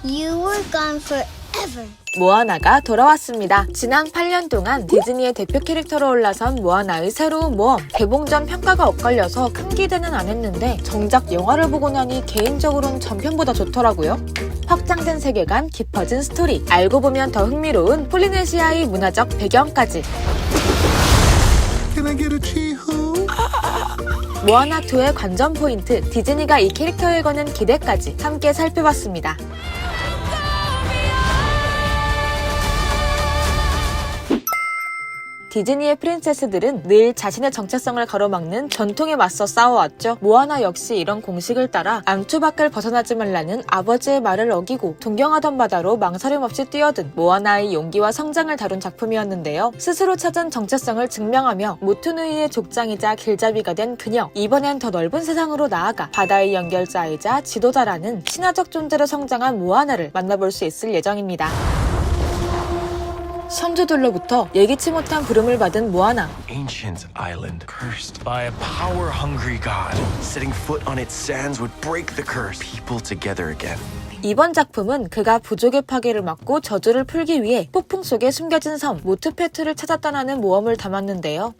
You were gone forever. 모아나가 돌아왔습니다. 지난 8년 동안 디즈니의 대표 캐릭터로 올라선 모아나의 새로운 모험. 개봉 전 평가가 엇갈려서 큰 기대는 안 했는데 정작 영화를 보고 나니 개인적으로는 전편보다 좋더라고요. 확장된 세계관, 깊어진 스토리, 알고 보면 더 흥미로운 폴리네시아의 문화적 배경까지. 모아나2의 관전 포인트, 디즈니가 이 캐릭터에 거는 기대까지 함께 살펴봤습니다. 디즈니의 프린세스들은 늘 자신의 정체성을 가로막는 전통에 맞서 싸워왔죠. 모아나 역시 이런 공식을 따라 암투 밖을 벗어나지 말라는 아버지의 말을 어기고 동경하던 바다로 망설임 없이 뛰어든 모아나의 용기와 성장을 다룬 작품이었는데요. 스스로 찾은 정체성을 증명하며 모투누이의 족장이자 길잡이가 된 그녀. 이번엔 더 넓은 세상으로 나아가 바다의 연결자이자 지도자라는 신화적 존재로 성장한 모아나를 만나볼 수 있을 예정입니다. 선조들로부터 예기치 못한 부름을 받은 모아나. Ancient island cursed by a power-hungry god. Setting foot on its sands would break the curse. People together again. 이번 작품은 그가 부족의 파괴를 막고 저주를 풀기 위해 폭풍 속에 숨겨진 섬 모투페트를 찾아 떠나는 모험을 담았는데요.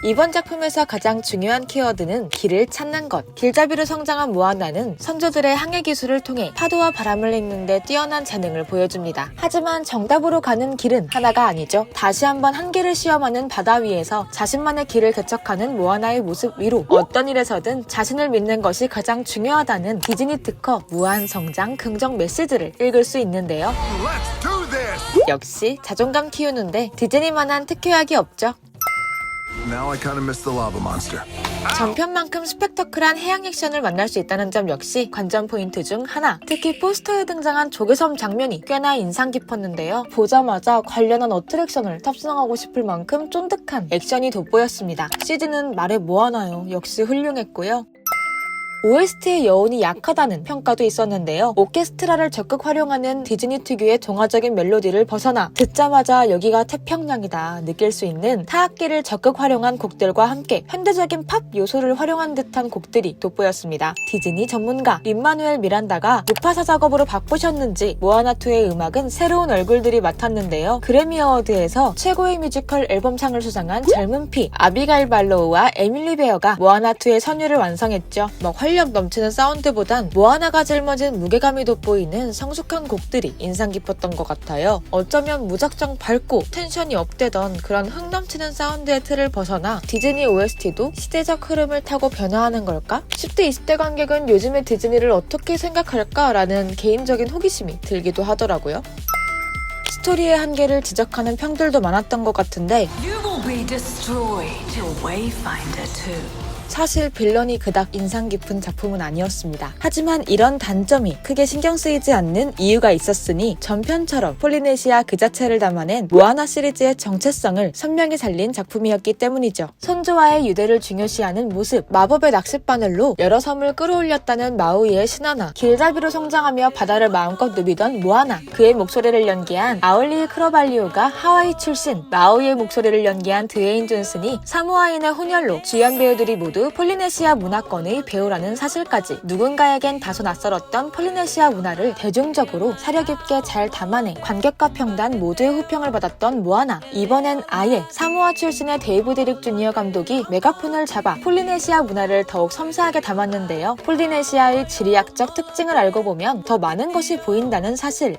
이번 작품에서 가장 중요한 키워드는 길을 찾는 것. 길잡이로 성장한 모아나는 선조들의 항해 기술을 통해 파도와 바람을 잇는데 뛰어난 재능을 보여줍니다. 하지만 정답으로 가는 길은 하나가 아니죠. 다시 한번 한계를 시험하는 바다 위에서 자신만의 길을 개척하는 모아나의 모습 위로 어떤 일에서든 자신을 믿는 것이 가장 중요하다는 디즈니 특허 무한 성장 긍정 메시지를 읽을 수 있는데요. 역시 자존감 키우는데 디즈니만한 특효약이 없죠. Now I kind of miss the lava monster. 전편만큼 스펙터클한 해양 액션을 만날 수 있다는 점 역시 관전 포인트 중 하나. 특히 포스터에 등장한 조개섬 장면이 꽤나 인상 깊었는데요. 보자마자 관련한 어트랙션을 탑승하고 싶을 만큼 쫀득한 액션이 돋보였습니다. CG는 말해 뭐하나요? 역시 훌륭했고요. OST의 여운이 약하다는 평가도 있었는데요. 오케스트라를 적극 활용하는 디즈니 특유의 동화적인 멜로디를 벗어나 듣자마자 여기가 태평양이다 느낄 수 있는 타악기를 적극 활용한 곡들과 함께 현대적인 팝 요소를 활용한 듯한 곡들이 돋보였습니다. 디즈니 전문가 린-마누엘 미란다가 무파사 작업으로 바쁘셨는지 모아나2의 음악은 새로운 얼굴들이 맡았는데요. 그래미 어워드에서 최고의 뮤지컬 앨범상을 수상한 젊은 피 아비가일 발로우와 에밀리 베어가 모아나2의 선율을 완성했죠. 활력 넘치는 사운드보단 모아나가 짊어진 무게감이 돋보이는 성숙한 곡들이 인상 깊었던 것 같아요. 어쩌면 무작정 밝고 텐션이 업되던 그런 흥 넘치는 사운드의 틀을 벗어나 디즈니 OST도 시대적 흐름을 타고 변화하는 걸까? 10대, 20대 관객은 요즘의 디즈니를 어떻게 생각할까라는 개인적인 호기심이 들기도 하더라고요. 스토리의 한계를 지적하는 평들도 많았던 것 같은데 You will be destroyed till Wayfinder 2. 사실 빌런이 그닥 인상 깊은 작품은 아니었습니다. 하지만 이런 단점이 크게 신경 쓰이지 않는 이유가 있었으니 전편처럼 폴리네시아 그 자체를 담아낸 모아나 시리즈의 정체성을 선명히 살린 작품이었기 때문이죠. 선조와의 유대를 중요시하는 모습, 마법의 낚싯바늘로 여러 섬을 끌어올렸다는 마우이의 신화나 길잡이로 성장하며 바다를 마음껏 누비던 모아나, 그의 목소리를 연기한 아울리 크러발리오가 하와이 출신, 마우이의 목소리를 연기한 드웨인 존슨이 사모아인의 혼혈로 주연 배우들이 모두 폴리네시아 문화권의 배우라는 사실까지 누군가에겐 다소 낯설었던 폴리네시아 문화를 대중적으로 사려 깊게 잘 담아내 관객과 평단 모두의 호평을 받았던 모아나. 이번엔 아예 사모아 출신의 데이브 디릭 주니어 감독이 메가폰을 잡아 폴리네시아 문화를 더욱 섬세하게 담았는데요. 폴리네시아의 지리학적 특징을 알고 보면 더 많은 것이 보인다는 사실.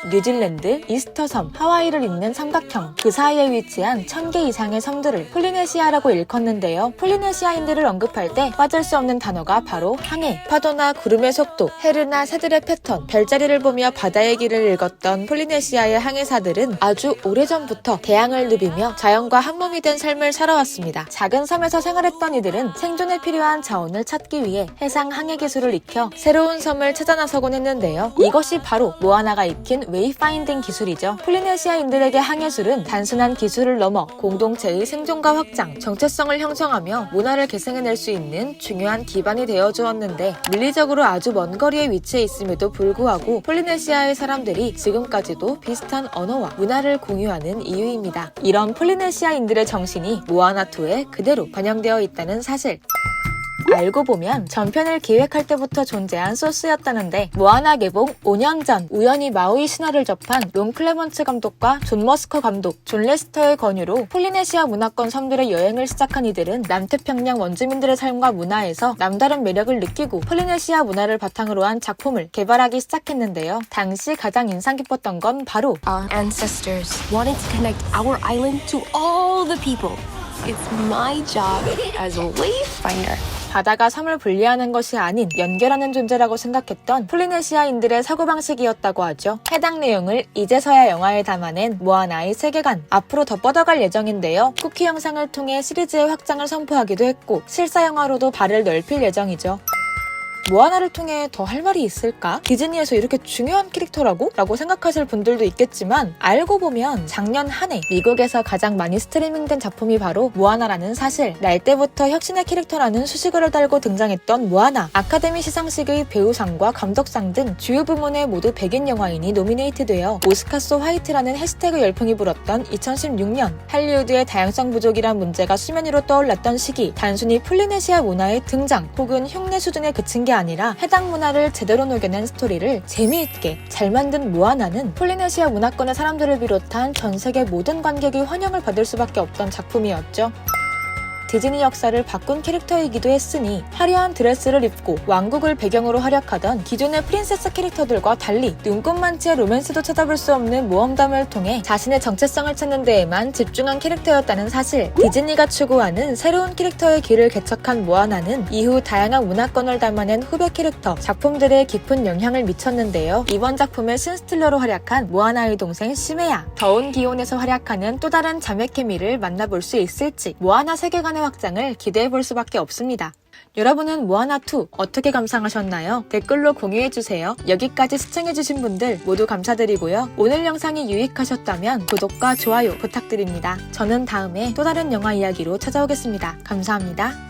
뉴질랜드, 이스터섬, 하와이를 잇는 삼각형, 그 사이에 위치한 1000개 이상의 섬들을 폴리네시아라고 일컫는데요. 폴리네시아인들을 언급할 때 빠질 수 없는 단어가 바로 항해. 파도나 구름의 속도, 해류나 새들의 패턴, 별자리를 보며 바다의 길을 읽었던 폴리네시아의 항해사들은 아주 오래전부터 대양을 누비며 자연과 한몸이 된 삶을 살아왔습니다. 작은 섬에서 생활했던 이들은 생존에 필요한 자원을 찾기 위해 해상 항해 기술을 익혀 새로운 섬을 찾아 나서곤 했는데요. 이것이 바로 모아나가 익힌 웨이파인딩 기술이죠. 폴리네시아인들에게 항해술은 단순한 기술을 넘어 공동체의 생존과 확장, 정체성을 형성하며 문화를 계승해낼 수 있는 중요한 기반이 되어주었는데 물리적으로 아주 먼 거리에 위치해 있음에도 불구하고 폴리네시아의 사람들이 지금까지도 비슷한 언어와 문화를 공유하는 이유입니다. 이런 폴리네시아인들의 정신이 모아나2에 그대로 반영되어 있다는 사실. 알고 보면 전편을 기획할 때부터 존재한 소스였다는데 모아나 개봉 5년 전 우연히 마우이 신화를 접한 론 클레먼트 감독과 존 머스커 감독, 존 레스터의 권유로 폴리네시아 문화권 섬들의 여행을 시작한 이들은 남태평양 원주민들의 삶과 문화에서 남다른 매력을 느끼고 폴리네시아 문화를 바탕으로 한 작품을 개발하기 시작했는데요. 당시 가장 인상 깊었던 건 바로 Our ancestors wanted to connect our island to all the people. It's my job as a wayfinder. 바다가 섬을 분리하는 것이 아닌 연결하는 존재라고 생각했던 폴리네시아인들의 사고방식이었다고 하죠. 해당 내용을 이제서야 영화에 담아낸 모아나의 세계관, 앞으로 더 뻗어갈 예정인데요. 쿠키 영상을 통해 시리즈의 확장을 선포하기도 했고 실사 영화로도 발을 넓힐 예정이죠. 모아나를 통해 더 할 말이 있을까? 디즈니에서 이렇게 중요한 캐릭터라고? 라고 생각하실 분들도 있겠지만 알고 보면 작년 한 해 미국에서 가장 많이 스트리밍된 작품이 바로 모아나라는 사실. 날 때부터 혁신의 캐릭터라는 수식어를 달고 등장했던 모아나. 아카데미 시상식의 배우상과 감독상 등 주요 부문에 모두 백인 영화인이 노미네이트되어 오스카소 화이트라는 해시태그 열풍이 불었던 2016년 할리우드의 다양성 부족이란 문제가 수면 위로 떠올랐던 시기. 단순히 폴리네시아 문화의 등장 혹은 흉내 수준에 그친 게 아니라 해당 문화를 제대로 녹여낸 스토리를 재미있게 잘 만든 모아나는 폴리네시아 문화권의 사람들을 비롯한 전 세계 모든 관객의 환영을 받을 수밖에 없던 작품이었죠. 디즈니 역사를 바꾼 캐릭터이기도 했으니 화려한 드레스를 입고 왕국을 배경으로 활약하던 기존의 프린세스 캐릭터들과 달리 눈꽃만치의 로맨스도 찾아볼 수 없는 모험담을 통해 자신의 정체성을 찾는 데에만 집중한 캐릭터였다는 사실. 디즈니가 추구하는 새로운 캐릭터의 길을 개척한 모아나는 이후 다양한 문화권을 담아낸 후배 캐릭터, 작품들에 깊은 영향을 미쳤는데요. 이번 작품의 신스틸러로 활약한 모아나의 동생 시메야, 더운 기온에서 활약하는 또 다른 자매 케미를 만나볼 수 있을지 모아나 세계관의 확장을 기대해볼 수밖에 없습니다. 여러분은 모아나2 어떻게 감상하셨나요? 댓글로 공유해주세요. 여기까지 시청해주신 분들 모두 감사드리고요. 오늘 영상이 유익하셨다면 구독과 좋아요 부탁드립니다. 저는 다음에 또 다른 영화 이야기로 찾아오겠습니다. 감사합니다.